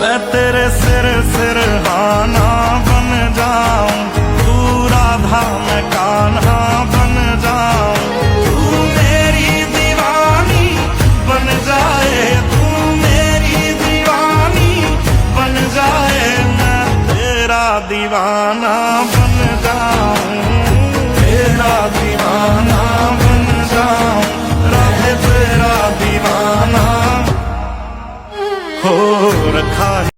मैं तेरे सिर सिरहाना बन जाऊं, तू राधा मैं कान्हा बन जाऊं। तू मेरी दीवानी बन जाए, तू मेरी दीवानी बन जाए, मैं तेरा दीवाना बन जाऊं, तेरा दीवाना बन जाऊं, राधे तेरा दीवाना हो रखा है।